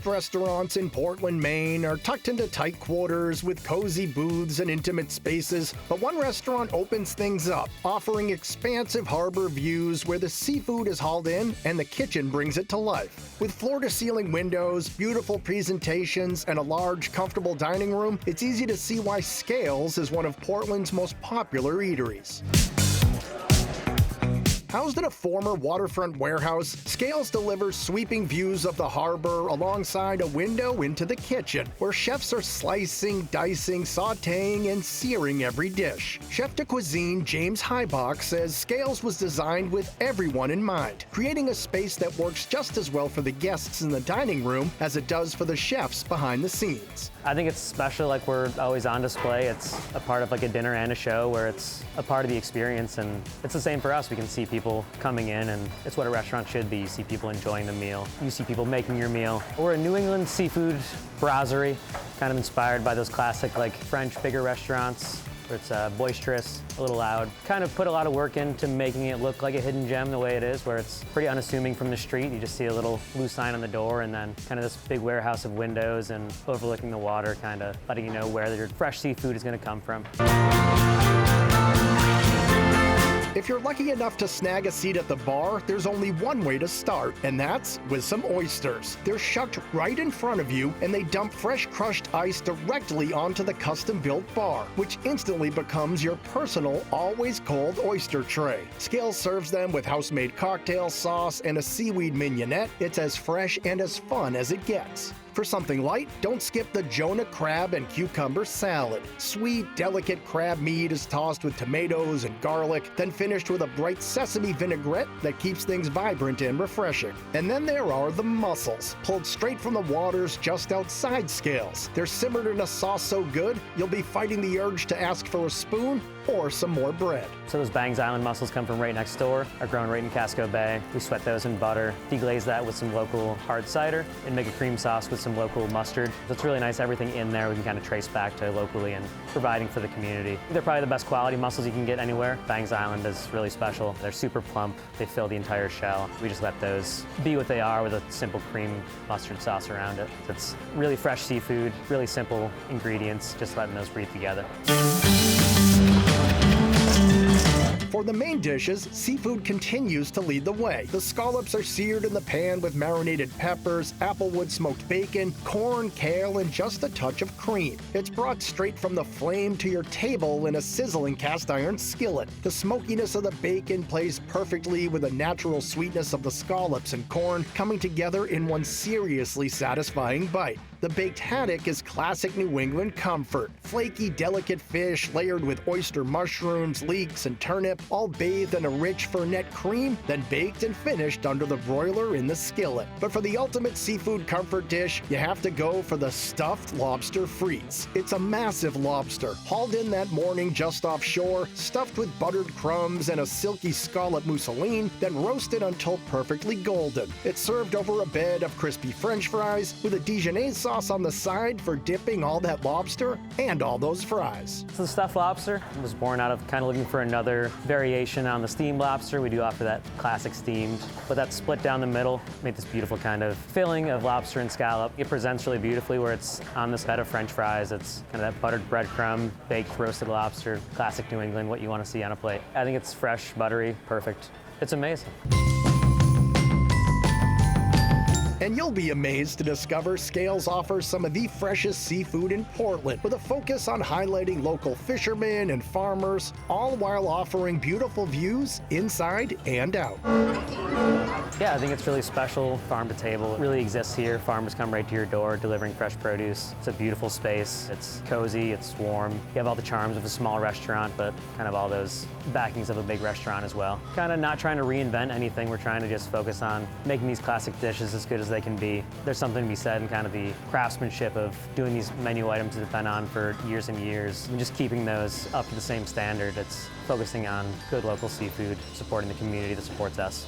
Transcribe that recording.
Most restaurants in Portland, Maine are tucked into tight quarters with cozy booths and intimate spaces, but one restaurant opens things up, offering expansive harbor views where the seafood is hauled in and the kitchen brings it to life. With floor-to-ceiling windows, beautiful presentations, and a large, comfortable dining room, it's easy to see why Scales is one of Portland's most popular eateries. Housed in a former waterfront warehouse, Scales delivers sweeping views of the harbor alongside a window into the kitchen, where chefs are slicing, dicing, sautéing, and searing every dish. Chef de cuisine James Heibach says Scales was designed with everyone in mind, creating a space that works just as well for the guests in the dining room as it does for the chefs behind the scenes. I think it's special, like we're always on display. It's a part of like a dinner and a show where it's a part of the experience, and it's the same for us. We can see people coming in, and it's what a restaurant should be. You see people enjoying the meal. You see people making your meal. We're a New England seafood brasserie, kind of inspired by those classic like French bigger restaurants where it's boisterous, a little loud. Kind of put a lot of work into making it look like a hidden gem the way it is, where it's pretty unassuming from the street. You just see a little blue sign on the door and then kind of this big warehouse of windows and overlooking the water, kind of letting you know where your fresh seafood is going to come from. If you're lucky enough to snag a seat at the bar, there's only one way to start, and that's with some oysters. They're shucked right in front of you, and they dump fresh crushed ice directly onto the custom-built bar, which instantly becomes your personal, always cold oyster tray. Scales serves them with house-made cocktail sauce and a seaweed mignonette. It's as fresh and as fun as it gets. For something light, don't skip the Jonah crab and cucumber salad. Sweet, delicate crab meat is tossed with tomatoes and garlic, then finished with a bright sesame vinaigrette that keeps things vibrant and refreshing. And then there are the mussels, pulled straight from the waters just outside Scales. They're simmered in a sauce so good, you'll be fighting the urge to ask for a spoon or some more bread. So those Bangs Island mussels come from right next door, are grown right in Casco Bay. We sweat those in butter, deglaze that with some local hard cider, and make a cream sauce with some local mustard. So it's really nice, everything in there we can kind of trace back to locally and providing for the community. They're probably the best quality mussels you can get anywhere. Bangs Island is really special. They're super plump, they fill the entire shell. We just let those be what they are with a simple cream mustard sauce around it. It's really fresh seafood, really simple ingredients, just letting those breathe together. For the main dishes, seafood continues to lead the way. The scallops are seared in the pan with marinated peppers, applewood smoked bacon, corn, kale, and just a touch of cream. It's brought straight from the flame to your table in a sizzling cast iron skillet. The smokiness of the bacon plays perfectly with the natural sweetness of the scallops and corn coming together in one seriously satisfying bite. The baked haddock is classic New England comfort. Flaky, delicate fish layered with oyster mushrooms, leeks, and turnip, all bathed in a rich fernet cream, then baked and finished under the broiler in the skillet. But for the ultimate seafood comfort dish, you have to go for the stuffed lobster frites. It's a massive lobster, hauled in that morning just offshore, stuffed with buttered crumbs and a silky scallop mousseline, then roasted until perfectly golden. It's served over a bed of crispy French fries with a Dijonnaise sauce on the side for dipping all that lobster and all those fries. So the stuffed lobster was born out of kind of looking for another variation on the steamed lobster. We do offer that classic steamed, but that's split down the middle, make this beautiful kind of filling of lobster and scallop. It presents really beautifully where it's on this bed of French fries. It's kind of that buttered breadcrumb, baked roasted lobster, classic New England, what you want to see on a plate. I think it's fresh, buttery, perfect. It's amazing. And you'll be amazed to discover Scales offers some of the freshest seafood in Portland, with a focus on highlighting local fishermen and farmers, all while offering beautiful views inside and out. Yeah, I think it's really special. Farm to table, it really exists here. Farmers come right to your door delivering fresh produce. It's a beautiful space. It's cozy, it's warm. You have all the charms of a small restaurant, but kind of all those backings of a big restaurant as well. Kind of not trying to reinvent anything. We're trying to just focus on making these classic dishes as good as they can be. There's something to be said in kind of the craftsmanship of doing these menu items that have been on for years and years, and just keeping those up to the same standard. It's focusing on good local seafood, supporting the community that supports us.